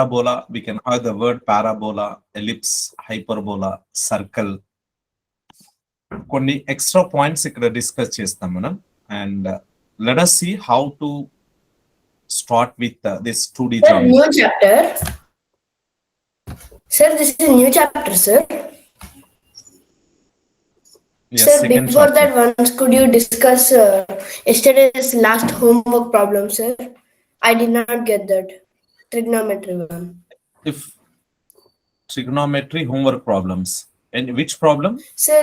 parabola, we can have the word parabola, ellipse, hyperbola, circle. కొన్ని extra points ఇక్కడ discuss చేస్తాం మనం. And let us see how to start with this 2D Sir, geometry. new chapter. Sir, this is a new chapter, sir. Yes, Sir, second before chapter. that, once could you discuss yesterday's last homework problem, sir? I did not get that. Trigonometry one. If trigonometry homework problems. And which problem? Sir,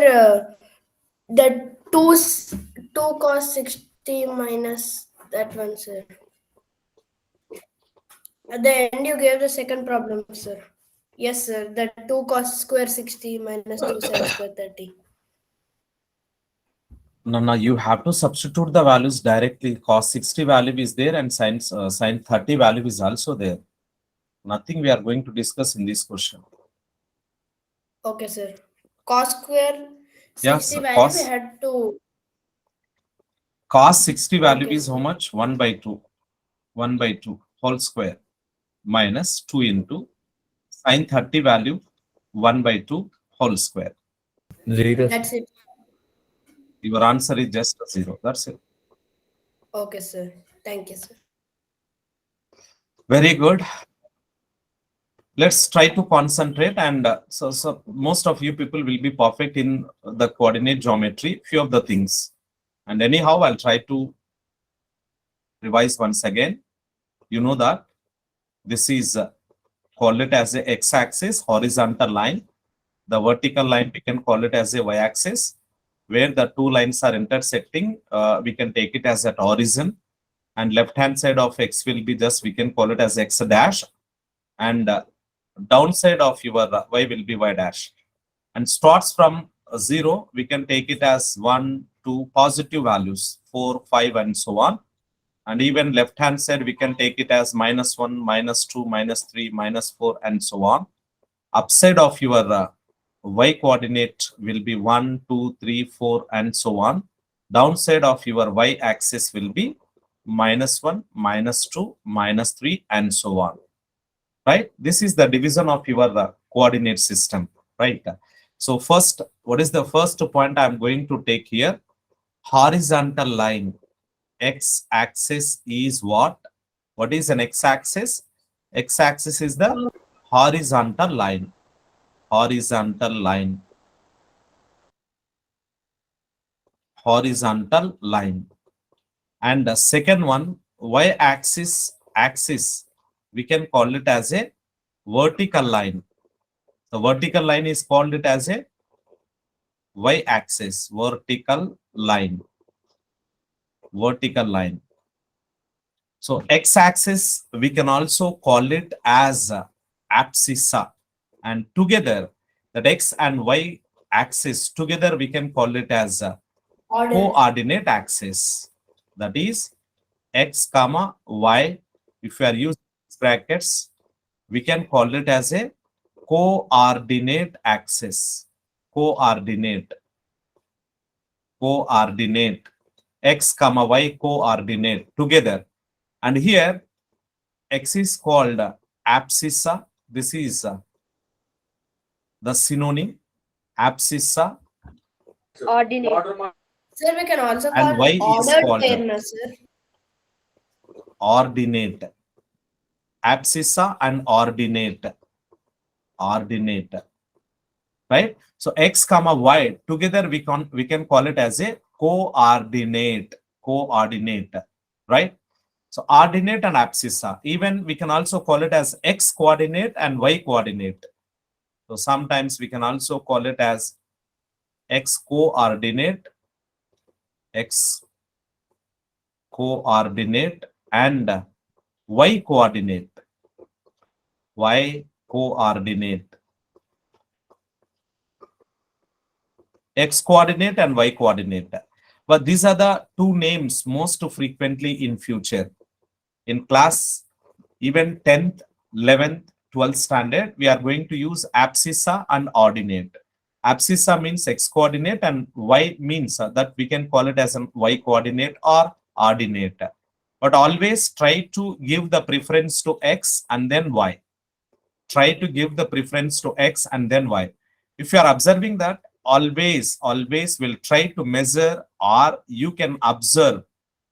the 2 cos 60 minus that one, sir. At the end, you gave the second problem, sir. Yes, sir. The 2 cos square 60 minus 2 sin square 30. No, you have to substitute the values directly. Cos 60 value is there and sin 30 value is also there. Nothing we are going to discuss in this question. Okay, sir. Cos square 60 Yes, value we had to. Cos 60 value Okay, is how much? 1 by 2. 1 by 2 whole square minus 2 into sin 30 value 1 by 2 whole square. That's it. Your answer is just 0. That's it. Okay, sir. Thank you, sir. Very good. Let's try to concentrate, and so most of you people will be perfect in the coordinate geometry, few of the things. And anyhow, I'll try to revise once again. You know that this is called it as a x-axis horizontal line. The vertical line we can call it as a y-axis. Where the two lines are intersecting, we can take it as at origin, and left hand side of x will be just, we can call it as x dash, and downside of your y will be y dash, and starts from 0. We can take it as 1, 2 positive values, 4, 5 and so on. And even left hand side we can take it as -1, -2, -3, -4 and so on. Upside of your y coordinate will be 1, 2, 3, 4 and so on. Downside of your y axis will be -1, -2, -3 and so on. Right? This is the division of your coordinate system. Right? So first, what is the first point I'm going to take here? Horizontal line. X-axis is what? What is an x-axis? X-axis is the horizontal line. Horizontal line. Horizontal line. And the second one, y-axis, we can call it as a vertical line. The vertical line is called it as a y-axis, vertical line. Vertical line. So x-axis we can also call it as abscissa, and together that x and y axis together we can call it as coordinate axis. That is x comma y. If we are using brackets, we can call it as a coordinate axis. Coordinate x comma y coordinate together. And here x is called abscissa. This is the synonym, abscissa. Ordinate. Sir, we can also And call y is ordered called pair, sir. Ordinate. Abscissa and ordinate. Ordinate. Right? So x comma y together we can call it as a coordinate. Coordinate. Right? So ordinate and abscissa. Even we can also call it as x coordinate and y coordinate. So sometimes we can also call it as x coordinate, and y coordinate. Y coordinate. X coordinate and y coordinate. But these are the two names most frequently in future. In class, even 10th, 11th, 12th standard, we are going to use abscissa and ordinate. Abscissa means x coordinate and y means that we can call it as a y coordinate or ordinate. But always try to give the preference to x and then y. try to give the preference to x and then y. If you are observing that, always will try to measure, or you can observe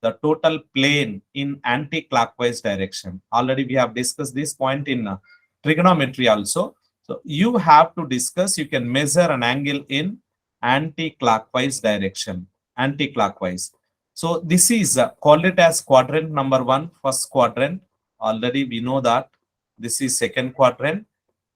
the total plane in anti-clockwise direction. Already we have discussed this point in trigonometry also. So you have to discuss, you can measure an angle in anti-clockwise direction, anti-clockwise. So this is called it as quadrant number 1, first quadrant. Already we know that this is second quadrant,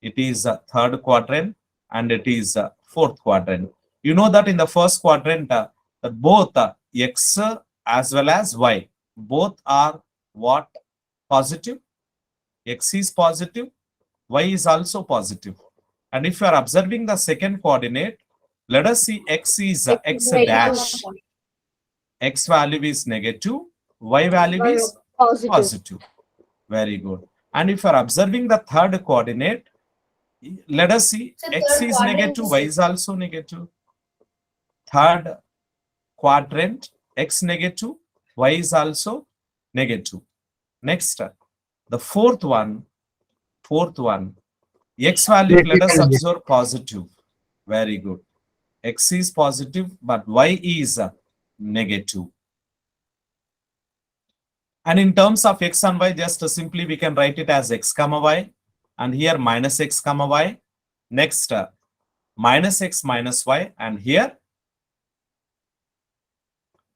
it is third quadrant, and it is fourth quadrant. You know that in the first quadrant, that both x as well as y, both are what? Positive. X is positive, y is also positive. And if you are observing the second coordinate, let us see, x is x dash. X value is negative, y value is positive. Very good. And if you are observing the third coordinate, let us see, x is negative, y is also negative. Third quadrant, x negative, y is also negative. Next, the fourth one, x value, let us observe positive. Very good. X is positive, but y is negative. And in terms of x and y, just simply we can write it as x comma y, and here minus x comma y. Next, minus x minus y, and here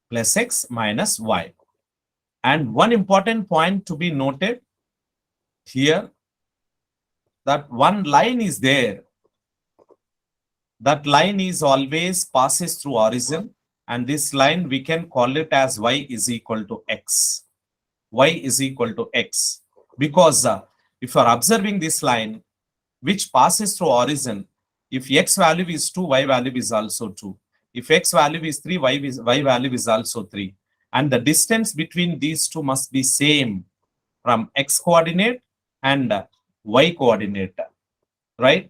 plus x minus y. And one important point to be noted here, that one line is there. That line is always passes through origin, and this line we can call it as y is equal to x. Y is equal to x, because if you are observing this line which passes through origin, if x value is 2, y value is also 2. If x value is 3, y value is also 3. And the distance between these two must be same from x coordinate and y coordinate, right?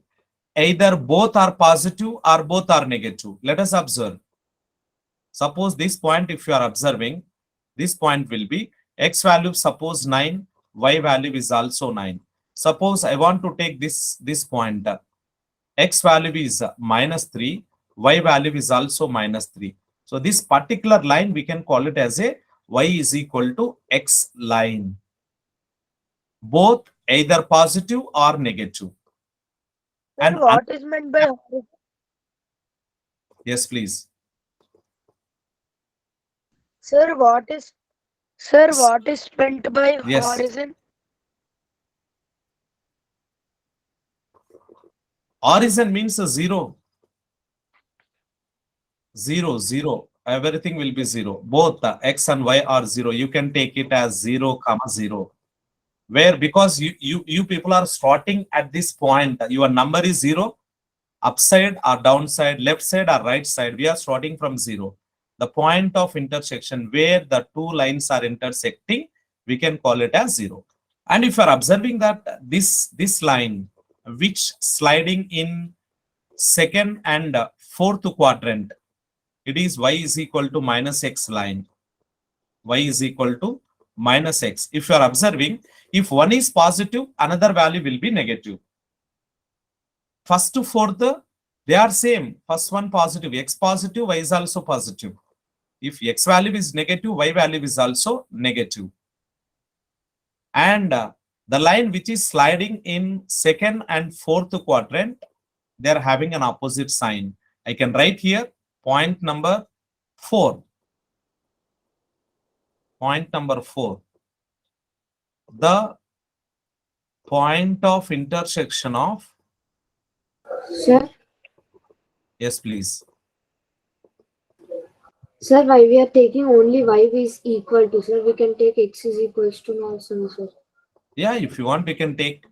Either both are positive or both are negative. Let us observe. Suppose this point, if you are observing, this point will be x value, suppose 9, y value is also 9. Suppose I want to take this point, x value is minus 3, y value is also minus 3. So this particular line we can call it as a y is equal to x line. Both either positive or negative. Sir, And what is meant by horizon? Yes, please. Sir, what is meant by Yes. horizon? Origin means a zero. Zero. Everything will be zero. Both x and y are zero. You can take it as 0, 0. Where, because you people are starting at this point, your number is 0, upside or downside, left side or right side, we are starting from 0. The point of intersection where the two lines are intersecting, we can call it as 0. And if you are observing that this line which sliding in second and fourth quadrant, it is y is equal to minus x line. Y is equal to minus x. If you are observing, if one is positive, another value will be negative. First to fourth, they are same. First one positive, x positive, y is also positive. If x value is negative, y value is also negative. And the line which is sliding in second and fourth quadrant, they are having an opposite sign. I can write here point number 4. Point number 4. The point of intersection of. Sir, Yes, please. sir, why we are taking only y is equal to, sir? We can take x is equals to also, sir. Yeah, if you want, we can take.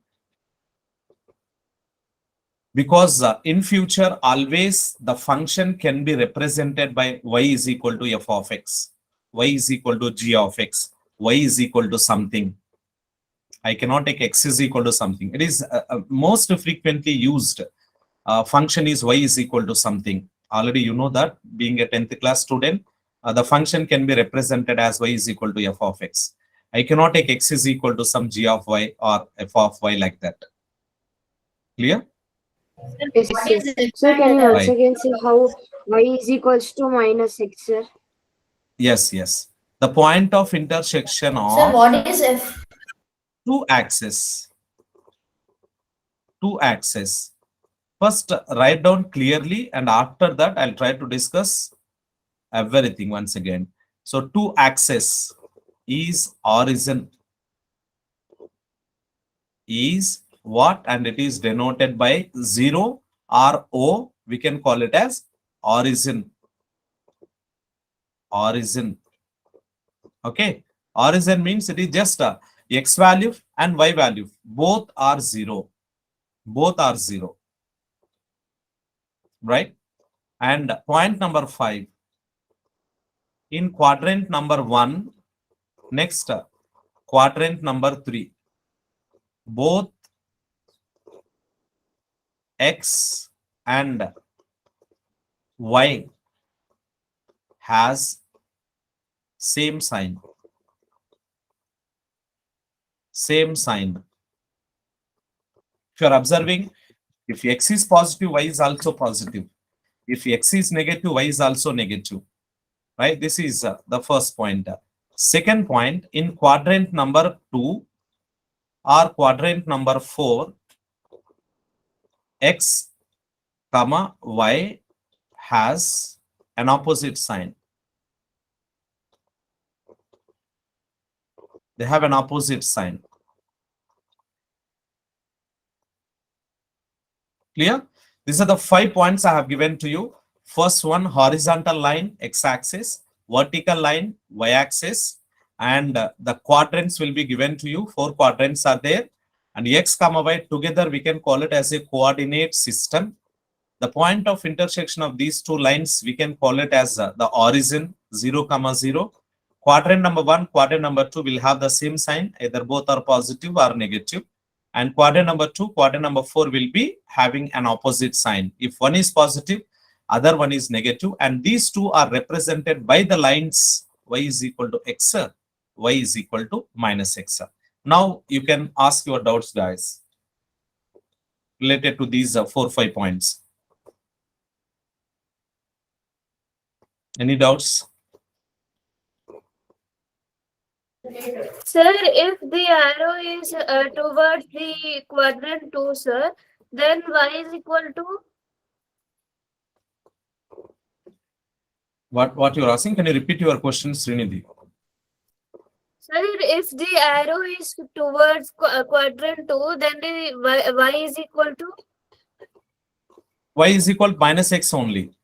Because in future, always the function can be represented by y is equal to f of x, y is equal to g of x, y is equal to something. I cannot take x is equal to something. It is most frequently used function is y is equal to something. Already you know that being a 10th class student, the function can be represented as y is equal to f of x. I cannot take x is equal to some g of y or f of y like that. Clear? Yes, What sir. is it? Sir, can you once Right. again say how y is equals to minus x, sir? Yes, yes. The point of intersection Sir, of what is F? two axes. Two axes. First, write down clearly, and after that, I'll try to discuss everything once again. So, two axes is origin is what, and it is denoted by 0 or O. We can call it as origin. Origin. Okay. Origin means it is just a x value and y value. Both are 0. Both are 0. Right? And point number 5. In quadrant number 1, next quadrant number 3. Both x and y has same sign. Same sign. If you are observing, if x is positive, y is also positive. If x is negative, y is also negative. Right? This is the first point. Second point, in quadrant number 2 or quadrant number 4, x comma y has an opposite sign. They have an opposite sign. Clear? These are the 5 points I have given to you. First one, horizontal line, x-axis, vertical line, y-axis, and the quadrants will be given to you. 4 quadrants are there, and x comma y together we can call it as a coordinate system. The point of intersection of these two lines we can call it as the origin, 0 comma 0. Quadrant number 1, quadrant number 2 will have the same sign, either both are positive or negative. And quadrant number 2, quadrant number 4 will be having an opposite sign. If one is positive, other one is negative, and these two are represented by the lines y is equal to x, y is equal to minus x. Now you can ask your doubts, guys, related to these 4-5 points. Any doubts? Sir, if the arrow is towards the quadrant 2, sir, then y is equal to? What you're asking? Can you repeat your question, Srinidhi? Sir, if the arrow is towards quadrant 2, then the y is equal to? Y is equal to minus x only.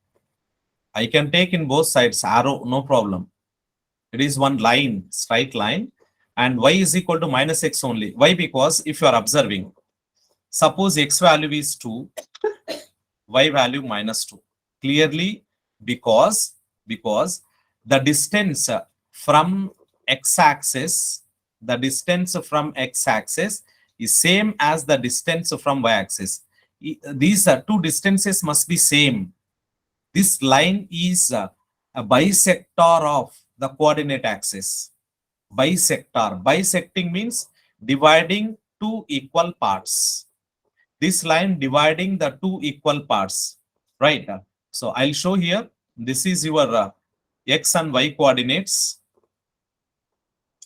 I can take in both sides arrow, no problem. It is one line, straight line, and y is equal to minus x only. Why? Because if you are observing, suppose x value is 2, y value minus 2. Clearly, because the distance from x-axis, is same as the distance from y-axis. These two distances must be same. This line is a bisector of the coordinate axis. Bisector. Bisecting means dividing two equal parts. This line dividing the two equal parts. Right. So I'll show here. This is your x and y coordinates.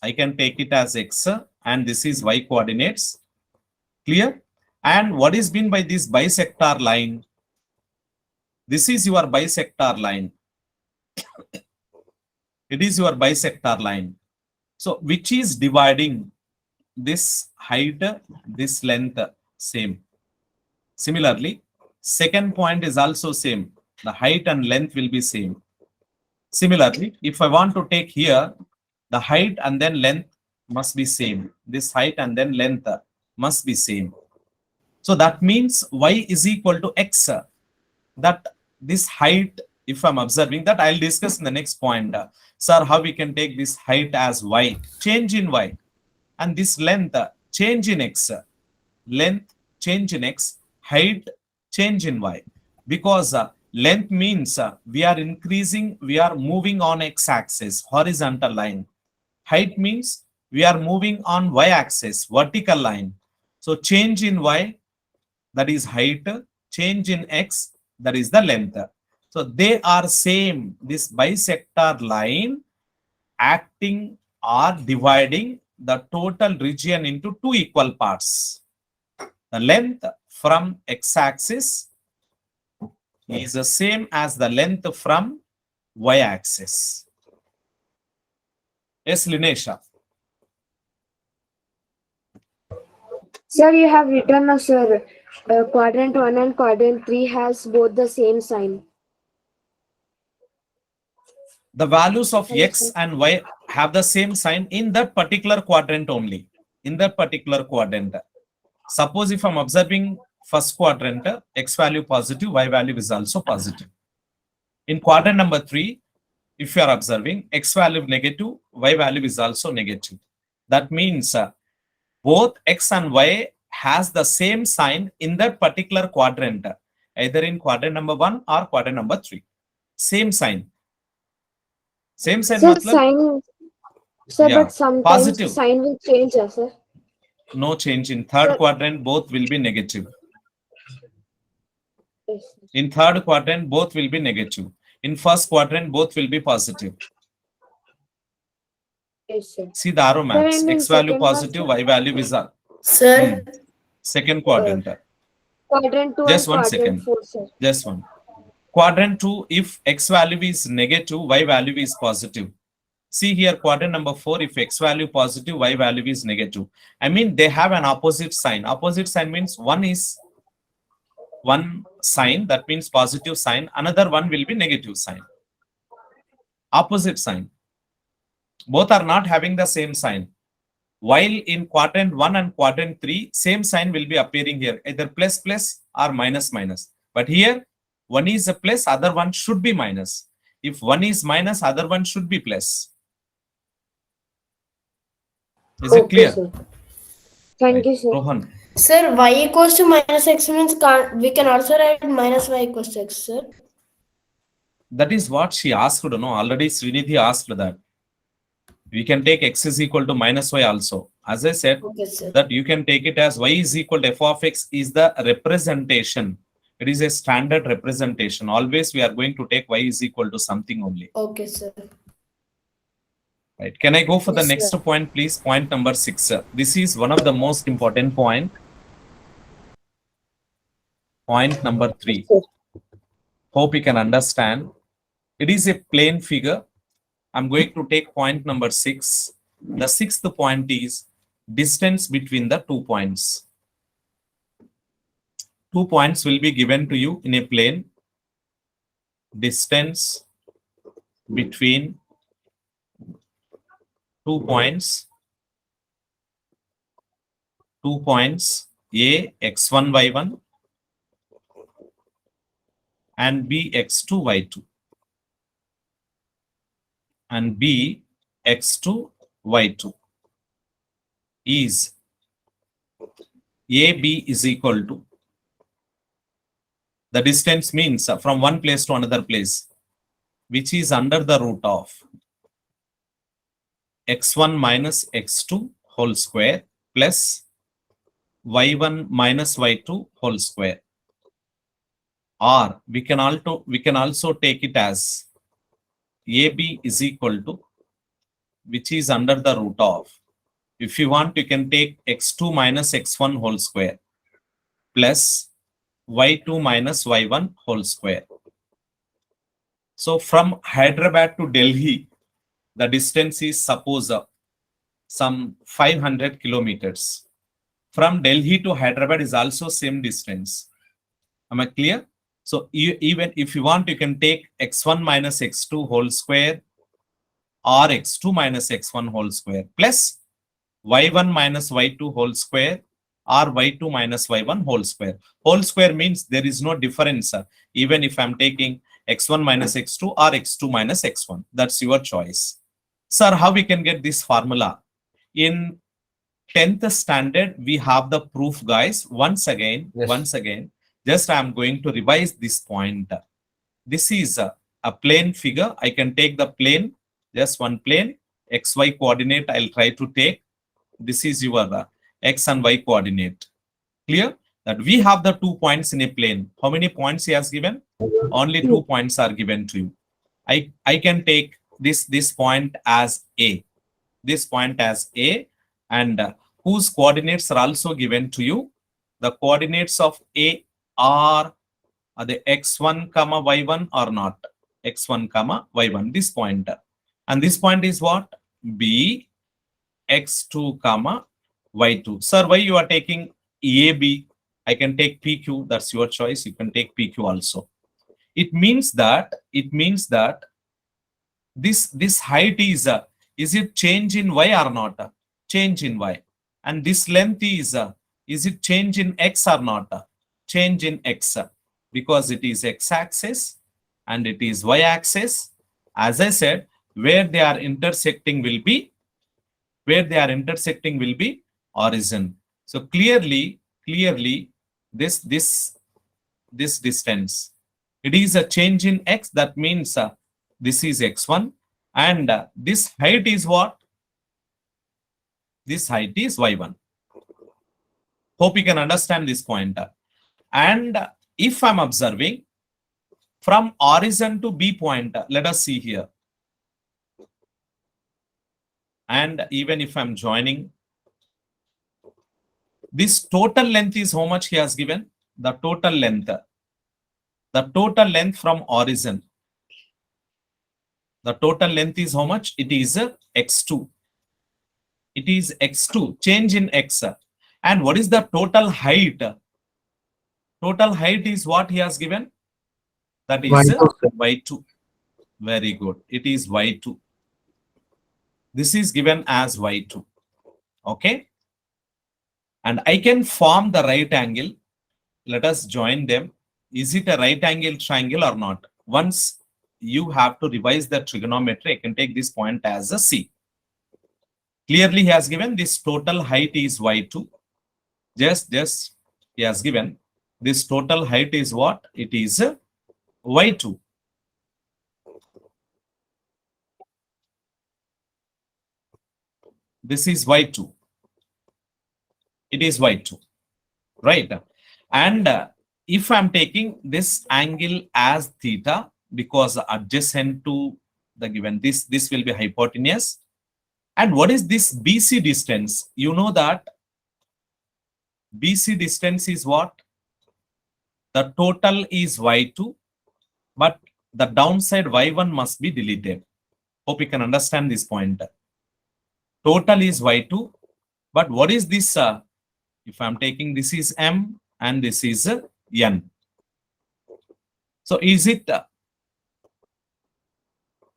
I can take it as x and this is y coordinates. Clear? And what is meant by this bisector line? This is your bisector line. It is your bisector line. So which is dividing this height, this length, same. Similarly, second point is also same. The height and length will be same. Similarly, if I want to take here, the height and then length must be same. This height and then length must be same. So that means y is equal to x. That this height, if I'm observing that, I'll discuss in the next point. Sir, how we can take this height as y, change in y, and this length, change in x. Length, change in x, height, change in y. Because length means we are increasing, we are moving on x-axis, horizontal line. Height means we are moving on y-axis, vertical line. So change in y that is height, change in x, that is the length. So they are same. This bisector line acting or dividing the total region into two equal parts. The length from x-axis is the same as the length from y-axis. Yes, Linesha. Sir, you have written, sir, quadrant 1 and quadrant 3 has both the same sign. The values of Hello, x sir. and y have the same sign in that particular quadrant only. In that particular quadrant. Suppose if I'm observing first quadrant, x value positive, y value is also positive. In quadrant number 3, if you are observing x value negative, y value is also negative. That means both x and y has the same sign in that particular quadrant, either in quadrant number 1 or quadrant number 3. Same sign. Same sign Sir, matlab? sign, sir, Yeah, but sometimes positive. sign will change, sir. No change. In third Sir. quadrant, both will be negative. Yes, sir. In third quadrant, both will be negative. In first quadrant, both will be positive. Yes, sir. See the arrow Sir, maps. and in X value second one, positive, sir, y value is Sir, second quadrant. quadrant 2 Just and one quadrant second. 4, sir. Just one. Quadrant 2, if x value is negative, y value is positive. See here, quadrant number 4, if x value positive, y value is negative. I mean, they have an opposite sign. Opposite sign means one is one sign, that means positive sign. Another one will be negative sign. Opposite sign. Both are not having the same sign. While in quadrant 1 and quadrant 3, same sign will be appearing here, either plus plus or minus minus. But here, one is a plus, other one should be minus. If one is minus, other one should be plus. Is it Okay, clear? sir. Thank Right. you, sir. Rohan. sir, y equals to minus x means we can also write minus y equals to x, sir. That is what she asked. No, already Srinidhi asked that. We can take x is equal to minus y also. As I said, Okay, sir. that you can take it as y is equal to f of x is the representation. It is a standard representation. Always we are going to take y is equal to something only. Okay, sir. Right. Can I go for the Yes, next sir. point, please? Point number 6. This is one of the most important point. Point number 3. Sir. Hope you can understand. It is a plane figure. I'm going to take point number 6. The sixth point is distance between the 2 points. 2 points will be given to you in a plane. Distance between 2 points. 2 points A x1 y1 and B x2 y2 and B x2 y2 is AB is equal to, the distance means from one place to another place, which is under the root of x1 minus x2 whole square plus y1 minus y2 whole square. Or we can also take it as AB is equal to, which is under the root of, if you want, you can take x2 minus x1 whole square plus y2 minus y1 whole square. So from Hyderabad to Delhi, the distance is suppose some 500 kilometers. From Delhi to Hyderabad is also same distance. Am I clear? So even if you want, you can take x1 minus x2 whole square or x2 minus x1 whole square plus y1 minus y2 whole square or y2 minus y1 whole square. Whole square means there is no difference, even if I'm taking x1 minus x2 or x2 minus x1. That's your choice. Sir, how we can get this formula? In 10th standard, we have the proof, guys. Once again, just I'm going to revise this point. This is a plane figure. I can take the plane, just one plane, xy coordinate I'll try to take. This is your x and y coordinate. Clear? that we have the 2 points in a plane. How many points he has given? Only 2 points are given to you. I can take this point as A, this point as A, and whose coordinates are also given to you. The coordinates of A are the x1 comma y1 or not, x1 comma y1, this point, and this point is what? B, x2 comma y2. Sir, why you are taking AB? I can take PQ. That's your choice. You can take PQ also. It means that this height is it change in y or not? Change in y. And this length is it change in x or not? Change in x, because it is x-axis and it is y-axis. As I said, where they are intersecting will be origin. So clearly this distance, it is a change in x. That means this is x1, and this height is what? This height is y1. Hope you can understand this point. And if I'm observing from origin to B point, let us see here. And even if I'm joining, this total length is how much he has given? The total length from origin. The total length is how much? It is x2. It is x2, change in x. And what is the total height? Total height is what he has given? That is y2. Very good. It is y2. This is given as y2. Okay. And I can form the right angle. Let us join them. Is it a right angle triangle or not? Once you have to revise the trigonometry, I can take this point as a C. Clearly, he has given this total height is y2. Just he has given this total height is what? It is y2. This is y2. It is y2, right? And if I'm taking this angle as theta, because adjacent to the given, this will be hypotenuse. And what is this BC distance? You know that BC distance is what? The total is y2, but the downside y1 must be deleted. Hope you can understand this point. Total is y2, but what is this? If I'm taking, this is m and this is n. So is it,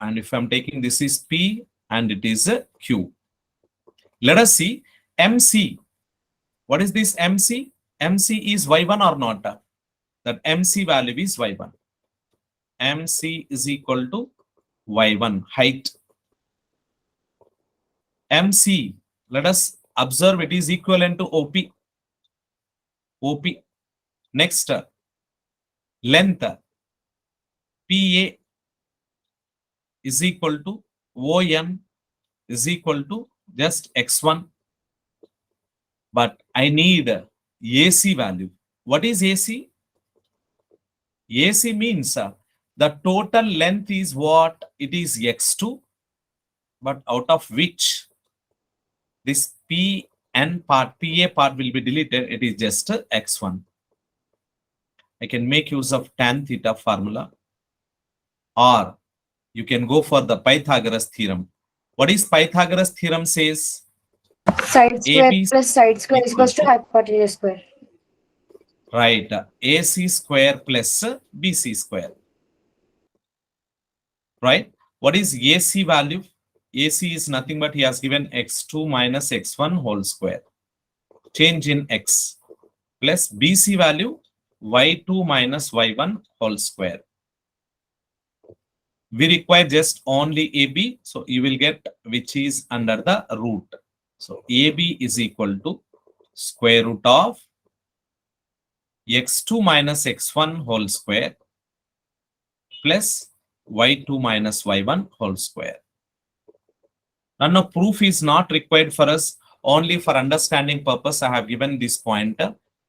and if I'm taking, this is p and it is q. Let us see MC. What is this MC? MC is y1 or not? That MC value is y1. MC is equal to y1, height. MC, let us observe, it is equivalent to OP. OP. Next, length. PA is equal to OM is equal to just x1. But I need AC value. What is AC? AC means the total length is what? It is x2, but out of which this PN part, PA part will be deleted. It is just x1. I can make use of tan theta formula, or you can go for the Pythagoras theorem. What is Pythagoras theorem says? Side square AB plus side square is equals to hypotenuse square. Right. AC square plus BC square. Right. What is AC value? AC is nothing but he has given x2 minus x1 whole square. Change in x. Plus BC value y2 minus y1 whole square. We require just only AB. So you will get which is under the root. So AB is equal to square root of x2 minus x1 whole square plus y2 minus y1 whole square. Now, proof is not required for us. Only for understanding purpose, I have given this point.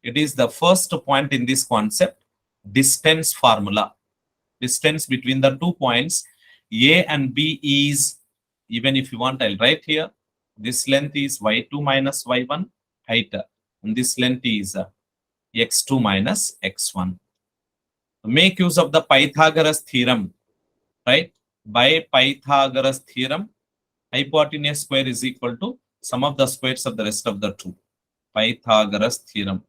It is the first point in this concept, distance formula. Distance between the 2 points A and B is, even if you want, I'll write here, this length is y2 minus y1 height, and this length is x2 minus x1. Make use of the Pythagoras theorem, right? By Pythagoras theorem, hypotenuse square is equal to sum of the squares of the rest of the two. Pythagoras theorem.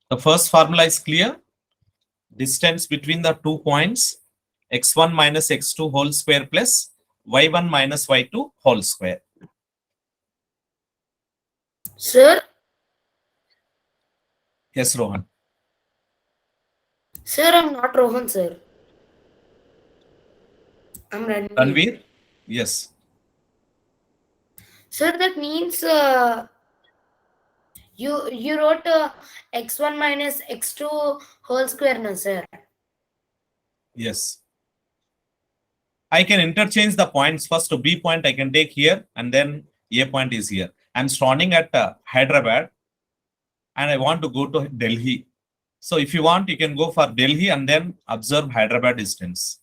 The first formula is clear. Distance between the 2 points, x1 minus x2 whole square plus y1 minus y2 whole square. Sir, Yes, Rohan. sir, I'm not Rohan, sir. I'm Ranveer. Ranveer? Yes. Sir, that means you wrote x1 minus x2 whole square, no, sir? Yes. I can interchange the points. First, B point I can take here, and then A point is here. I'm standing at Hyderabad, and I want to go to Delhi. So if you want, you can go for Delhi and then observe Hyderabad distance.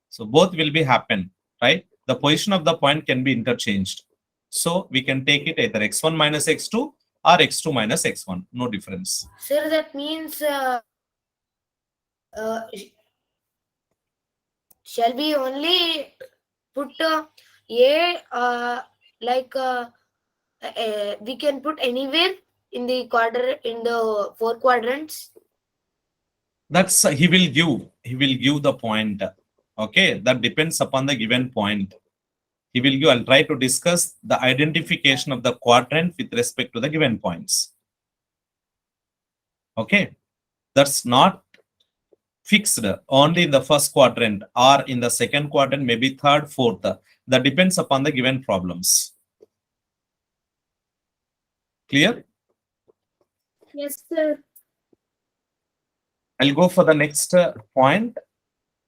So both will be happen, right? The position of the point can be interchanged. So we can take it either x1 minus x2 or x2 minus x1. No difference. Sir, that means shall we only put A we can put anywhere in the in the 4 quadrants? That's he will give the point. Okay, that depends upon the given point. He will give. I'll try to discuss the identification of the quadrant with respect to the given points. Okay, that's not fixed only in the first quadrant or in the second quadrant, maybe third, fourth. That depends upon the given problems. Clear? Yes, sir. I'll go for the next point.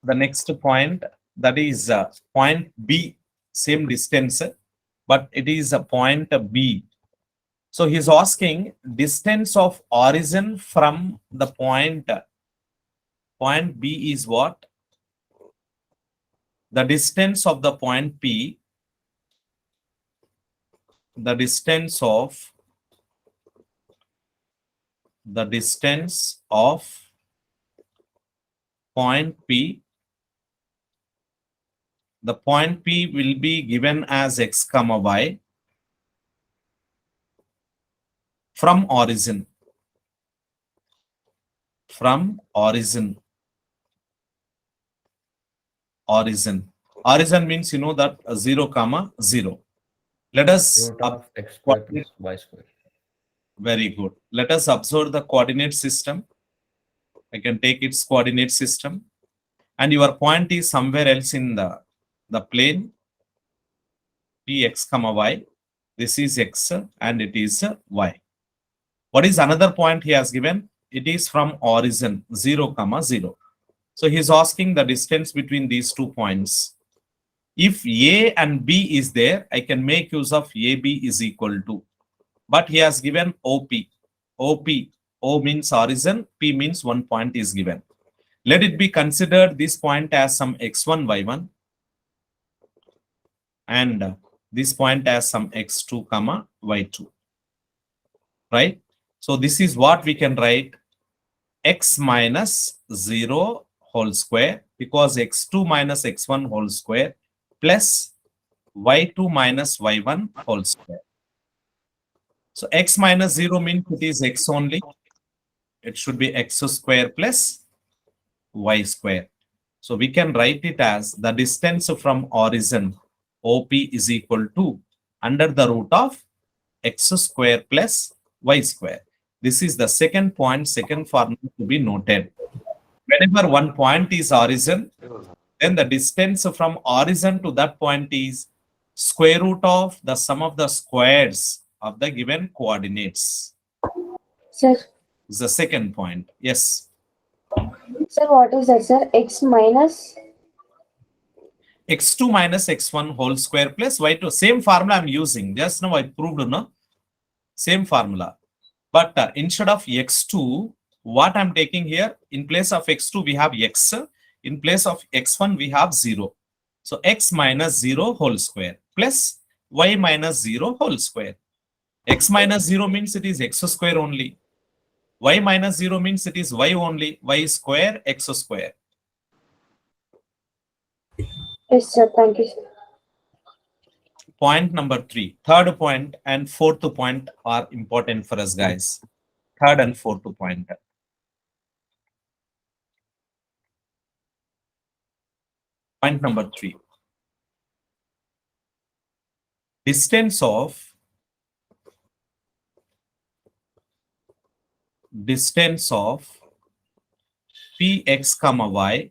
The next point, that is point B, same distance, but it is a point B. So he's asking distance of origin from the point. Point B is what? The distance of the point P, the distance of point P. The point P will be given as x comma y from origin. From origin. Origin means, you know, that 0 comma 0. Let us Root of x square plus y square. very good. Let us observe the coordinate system. I can take its coordinate system, and your point is somewhere else in the plane px comma y. This is x and it is y. What is another point he has given? It is from origin 0 comma 0. So he is asking the distance between these 2 points. If A and B is there, I can make use of AB is equal to. But he has given OP. OP. O means origin, P means 1 point is given. Let it be considered this point as some x1, y1. And this point as some x2, comma y2. Right? So this is what we can write, x minus 0 whole square, because x2 minus x1 whole square plus y2 minus y1 whole square. So x minus 0 means it is x only. It should be x square plus y square. So we can write it as the distance from origin OP is equal to under the root of x square plus y square. This is the second point, second formula to be noted. Whenever one point is origin, then the distance from origin to that point is square root of the sum of the squares of the given coordinates. Sir, This is the second point. Yes. sir, what is that, sir? X minus? x2 minus x1 whole square plus y2. Same formula I'm using. Just now I proved, no? Same formula. But instead of x2, what I'm taking here, in place of x2, we have x. In place of x1, we have 0. So x minus 0 whole square plus y minus 0 whole square. X minus 0 means it is x square only. Y minus 0 means it is y only. Y square, x square. Yes, sir. Thank you, sir. Point number 3. Third point and fourth point are important for us, guys. Third and fourth point. Point number 3. Distance of px comma y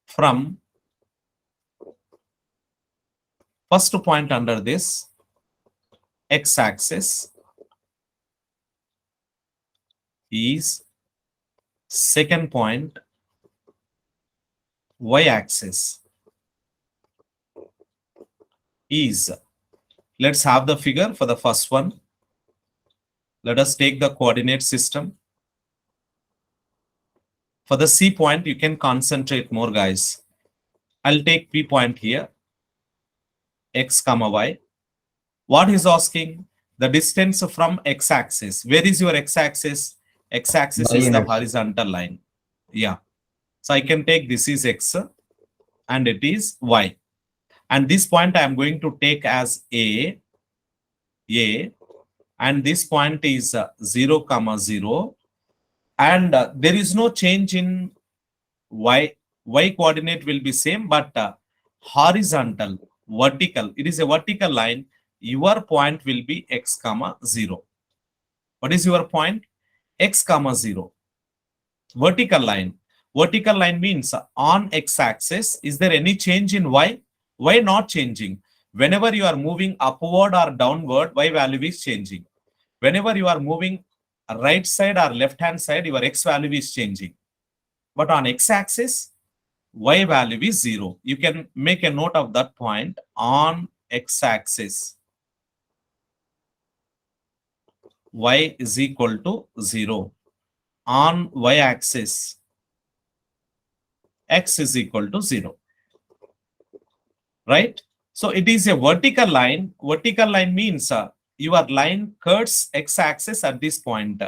from first point under this x-axis is second point y-axis is. Let's have the figure for the first one. Let us take the coordinate system. For the C point, you can concentrate more, guys. I'll take P point here, x comma y. What is asking? The distance from x-axis. Where is your x-axis? X-axis is the horizontal line. Yeah. So I can take this is x and it is y. And this point I am going to take as A, and this point is 0, 0. And there is no change in y. Y coordinate will be same, but horizontal, vertical, it is a vertical line. Your point will be x comma 0. What is your point? X comma 0. Vertical line. Vertical line means on x-axis, is there any change in y? Y not changing. Whenever you are moving upward or downward, y value is changing. Whenever you are moving right side or left hand side, your x value is changing. But on x-axis, y value is 0. You can make a note of that point. On x-axis, y is equal to 0. On y-axis, x is equal to 0. Right? So it is a vertical line. Vertical line means your line cuts x-axis at this point.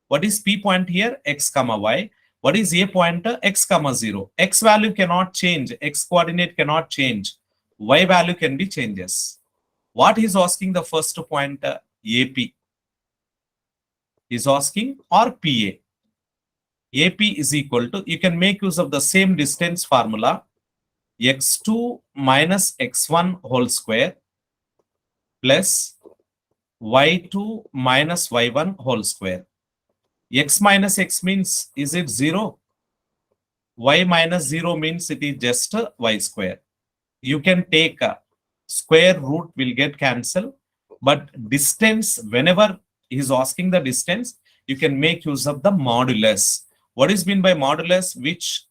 What is P point here? X comma y. What is A point? X comma 0. X value cannot change. X coordinate cannot change. Y value can be changes. What is asking the first point? AP is asking, or PA. AP is equal to, you can make use of the same distance formula, x2 minus x1 whole square plus y2 minus y1 whole square. X minus x means, is it 0? Y minus 0 means it is just y square. You can take a square root will get cancelled, but distance, whenever he is asking the distance, you can make use of the modulus. What is meant by modulus? Which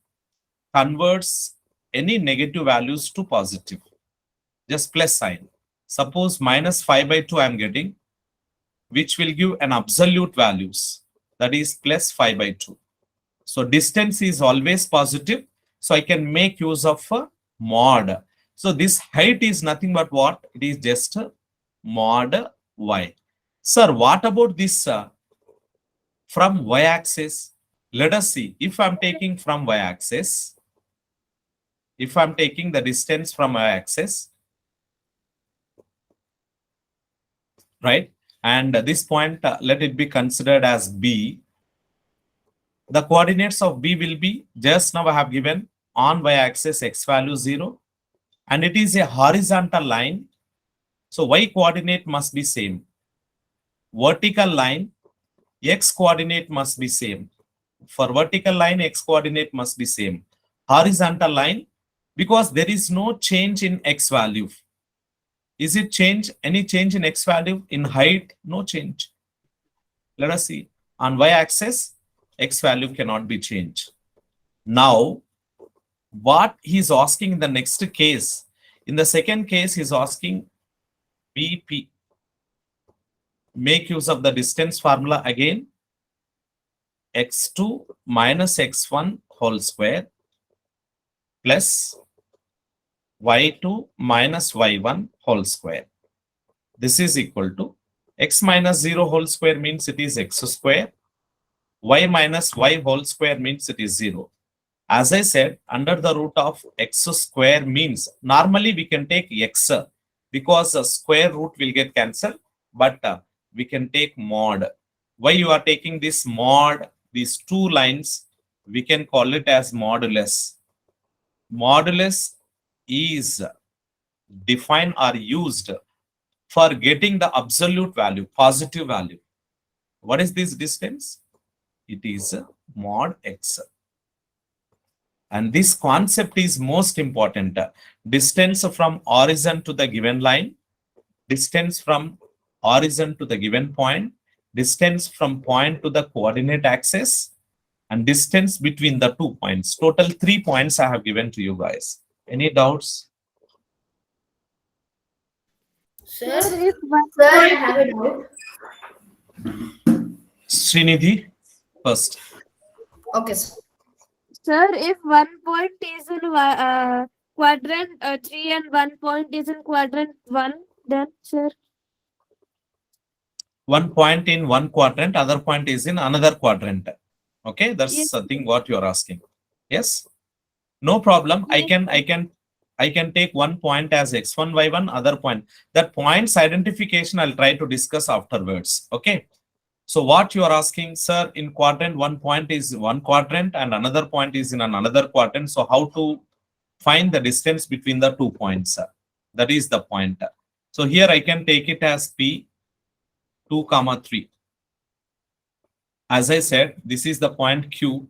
converts any negative values to positive. Just plus sign. Suppose minus 5 by 2 I am getting, which will give an absolute values. That is plus 5 by 2. So distance is always positive. So I can make use of mod. So this height is nothing but what? It is just mod y. Sir, what about this from y-axis? Let us see. If I'm taking from y-axis, if I'm taking the distance from y-axis, right? And this point, let it be considered as B. The coordinates of B will be, just now I have given on y-axis x value 0. And it is a horizontal line. So y coordinate must be same. Vertical line, x coordinate must be same. For vertical line, x coordinate must be same. Horizontal line, because there is no change in x value. Is it change? Any change in x value? In height, no change. Let us see. On y-axis, x value cannot be changed. Now, what he's asking in the next case. In the second case, he's asking BP. Make use of the distance formula again. X2 minus X1 whole square plus Y2 minus Y1 whole square. This is equal to X minus 0 whole square means it is X square. Y minus Y whole square means it is 0. As I said, under the root of X square means normally we can take X because the square root will get cancelled, but we can take mod. Why you are taking this mod? These two lines, we can call it as modulus. Modulus is defined or used for getting the absolute value, positive value. What is this distance? It is mod X. And this concept is most important. Distance from origin to the given line, distance from origin to the given point, distance from point to the coordinate axis, and distance between the 2 points. Total 3 points I have given to you guys. Any doubts? Sir, If one sir, I point, have a doubt. Srinidhi, first. Okay, sir. sir, if one point is in quadrant 3 and one point is in quadrant 1, then sir. One point in one quadrant, other point is in another quadrant. Okay, that's Yes. the thing what you are asking. Yes, no problem. Yes. I can take one point as x1 y1, other point. That points identification I'll try to discuss afterwards. Okay. So what you are asking, sir, in quadrant, one point is one quadrant and another point is in another quadrant. So how to find the distance between the 2 points? That is the point. So here I can take it as P 2, 3. As I said, this is the point Q.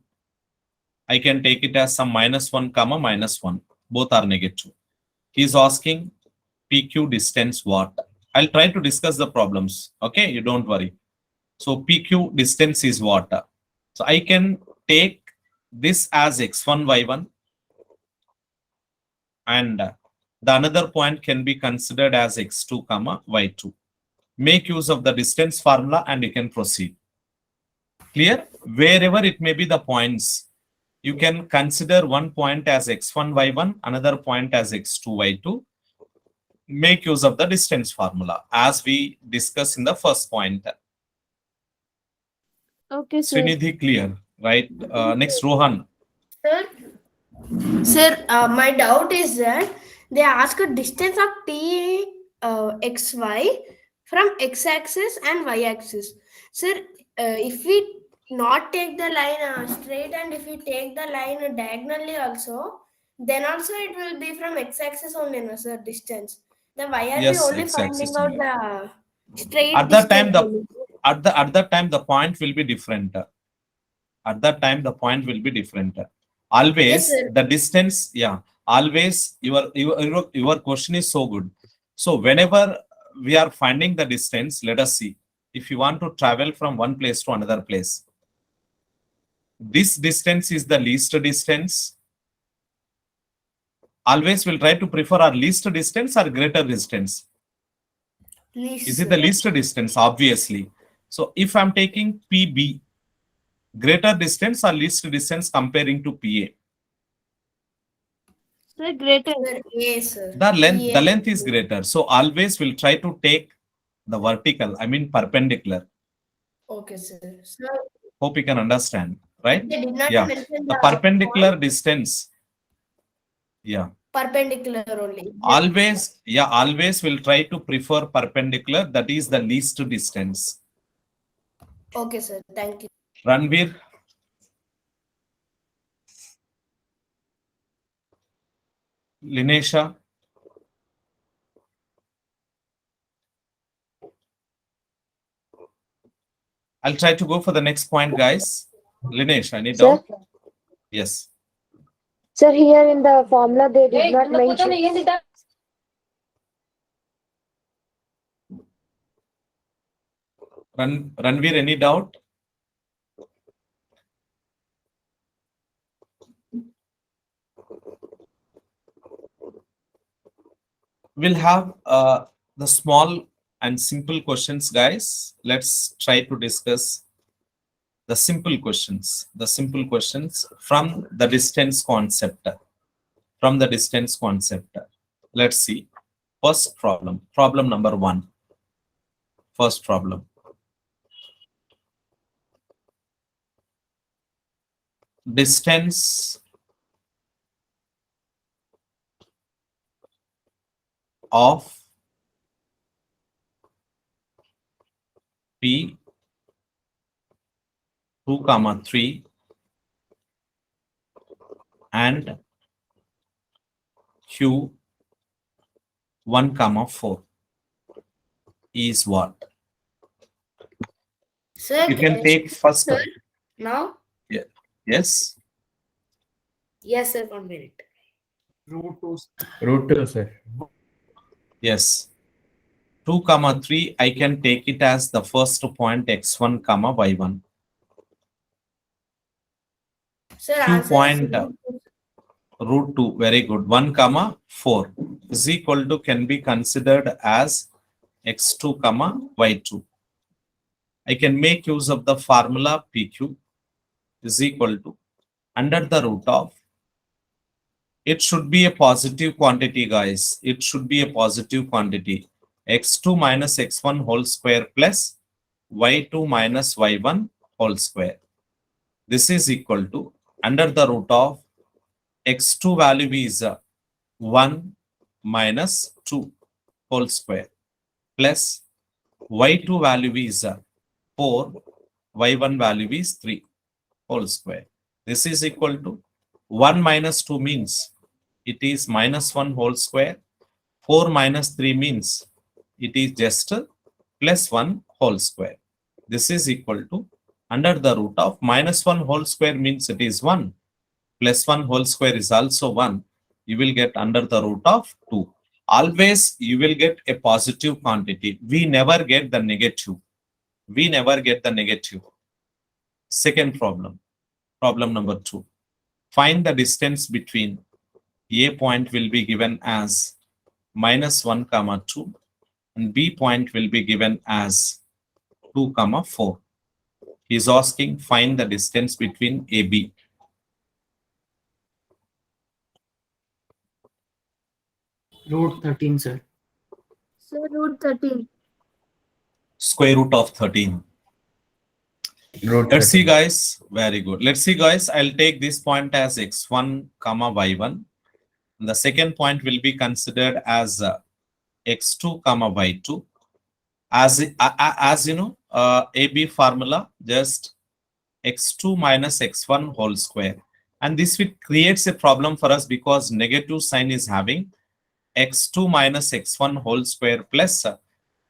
I can take it as some -1, -1. Both are negative. He is asking PQ distance what? I'll try to discuss the problems. Okay, you don't worry. So PQ distance is what? So I can take this as x1, y1, and the another point can be considered as x2, y2. Make use of the distance formula and you can proceed. Clear? Wherever it may be the points, you can consider one point as x1, y1, another point as x2, y2. Make use of the distance formula as we discussed in the first point. Okay, sir. Srinidhi, clear, right? Next, Rohan. Sir, my doubt is that they ask a distance of t xy from x-axis and y-axis. Sir, if we not take the line straight and if we take the line diagonally also, then also it will be from x-axis only, no, sir, distance. Then why are we Yes, only x-axis finding out only. the straight At that time, distance? at that time the point will be different. At that time the point will be different. Always Yes, sir. the distance, yeah. Always your question is so good. So whenever we are finding the distance, let us see. If you want to travel from one place to another place, this distance is the least distance. Always we'll try to prefer our least distance or greater distance. Least, Is it the least distance? Obviously. So if I'm taking PB, greater distance or least distance comparing to PA? Sir, greater. Sir, yes, sir. The length is greater. So always we'll try to take the vertical, I mean perpendicular. Okay, sir. Sir, Hope you can understand, right? they did not Yeah. mention The perpendicular distance. Yeah. perpendicular only. Always, yeah, always we'll try to prefer perpendicular. That is the least distance. Okay, sir. Thank you. Ranveer. Linesha. I'll try to go for the next point, guys. Linesh, any Sir? doubt? Yes. Sir, here in the formula they did not mention. Ranveer, any doubt? we'll have the small and simple questions, guys. Let's try to discuss the simple questions. The simple questions from the distance concept. From the distance concept. Let's see. First problem. Problem number 1. First problem. Distance of P 2 comma 3 and Q 1 comma 4 is what? Sir, You can take first. sir, now? Yeah. Yes. Yes, sir, 1 minute. Root 2, sir. Yes. 2 comma 3, I can take it as the first point x1 comma y1. Sir, Q answer point is root 2, very good. 1 comma 4 is equal to can be considered as x2 comma y2. I can make use of the formula PQ is equal to under the root of, it should be a positive quantity, guys. It should be a positive quantity. X2 minus x1 whole square plus y2 minus y1 whole square. This is equal to under the root of x2 value is 1 minus 2 whole square plus y2 value is 4, y1 value is 3 whole square. This is equal to 1 minus 2 means it is minus 1 whole square. 4 minus 3 means it is just plus 1 whole square. This is equal to under the root of minus 1 whole square means it is 1 plus 1 whole square is also 1. You will get under the root of 2. Always you will get a positive quantity. We never get the negative. We never get the negative. Second problem. Problem number 2. Find the distance between A point will be given as minus 1 comma 2 and B point will be given as 2 comma 4. He is asking find the distance between AB. Root 13, sir. So root 13. Square root of 13. Root Let's see, 13. guys. Very good. Let's see, guys. I'll take this point as x1 comma y1. The second point will be considered as x2 comma y2. As you know, AB formula just x2 minus x1 whole square. And this will creates a problem for us because negative sign is having x2 minus x1 whole square plus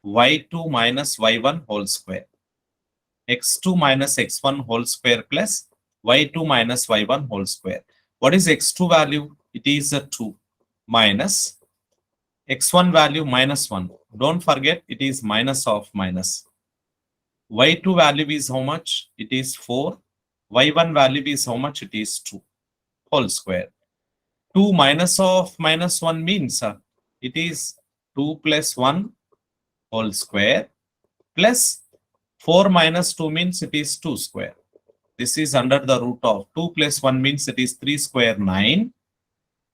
y2 minus y1 whole square. X2 minus x1 whole square plus y2 minus y1 whole square. What is x2 value? It is a 2 minus x1 value minus 1. Don't forget it is minus of minus. Y2 value is how much? It is 4. Y1 value is how much? It is 2 whole square. 2 minus of minus 1 means it is 2 plus 1 whole square plus 4 minus 2 means it is 2 square. This is under the root of 2 plus 1 means it is 3 square 9.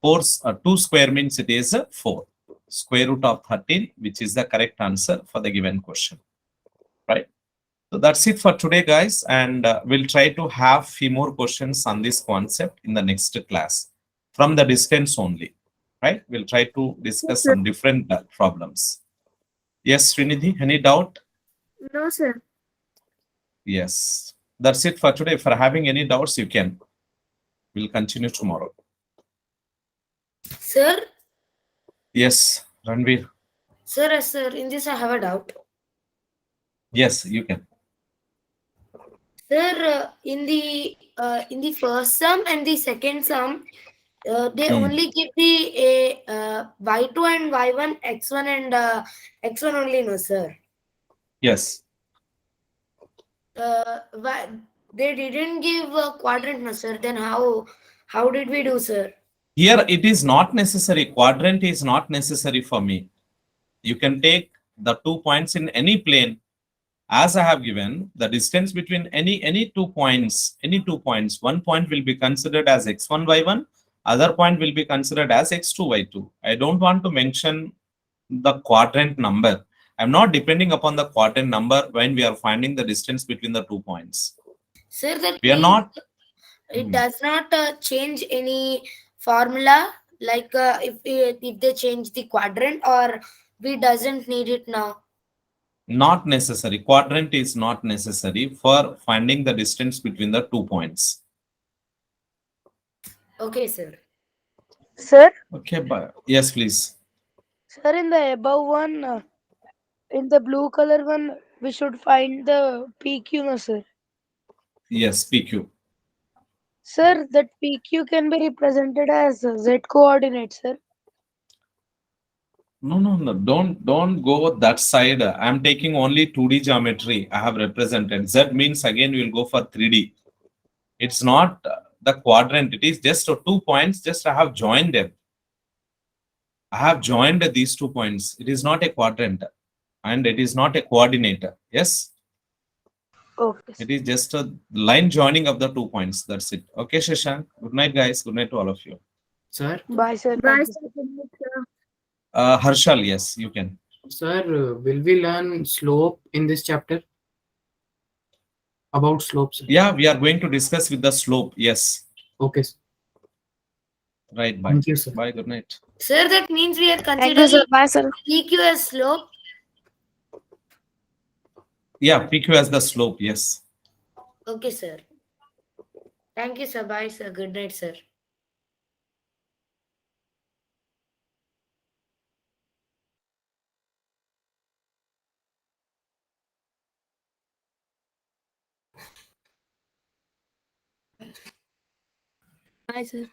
2 square means it is 4. Square root of 13, which is the correct answer for the given question. Right. So that's it for today, guys. And we'll try to have few more questions on this concept in the next class from the distance only. Right. We'll try to discuss some different problems. Yes, Srinidhi, any doubt? No, sir. Yes. That's it for today. If you're having any doubts, you can. We'll continue tomorrow. Sir, Yes, Ranveer. sir, in this I have a doubt. Yes, you can. Sir, in the first sum and the second sum, they only give the y2 and y1, x1 and x1 only, no, sir. Yes. They didn't give a quadrant, no, sir. Then how did we do, sir? Here it is not necessary. Quadrant is not necessary for me. You can take the 2 points in any plane. As I have given, the distance between any 2 points, one point will be considered as x1, y1, other point will be considered as x2, y2. I don't want to mention the quadrant number. I'm not depending upon the quadrant number when we are finding the distance between the 2 points. Sir, that We are means not. it does not change any formula. Like if they change the quadrant, or we doesn't need it now. Not necessary. Quadrant is not necessary for finding the distance between the 2 points. Okay, sir. Sir, Okay, but yes, please. sir, in the above one, in the blue color one, we should find the PQ, no, sir. Yes, PQ. Sir, that PQ can be represented as Z coordinate, sir. No. Don't go that side. I'm taking only 2D geometry. I have represented. Z means again we'll go for 3D. It's not the quadrant. It is just 2 points. Just I have joined them. I have joined these 2 points. It is not a quadrant and it is not a coordinator. Yes, Okay, sir. it is just a line joining of the 2 points. That's it. Okay, Shashank. Good night, guys. Good night to all of you. Sir, Bye, sir. Bye, Thank you, sir. sir. Good night, sir. Harshal, yes, you can. sir, will we learn slope in this chapter? About slope, sir. Yeah, we are going to discuss with the slope. Yes. Okay, sir. Right. Bye. Thank you, sir. Bye. Good night. Sir, that means we are Thank you, sir. considering Bye, sir. PQ as slope. Yeah, PQ as the slope. Yes. Okay, sir. Thank you, sir. Bye, sir. Good night, sir. Bye, sir.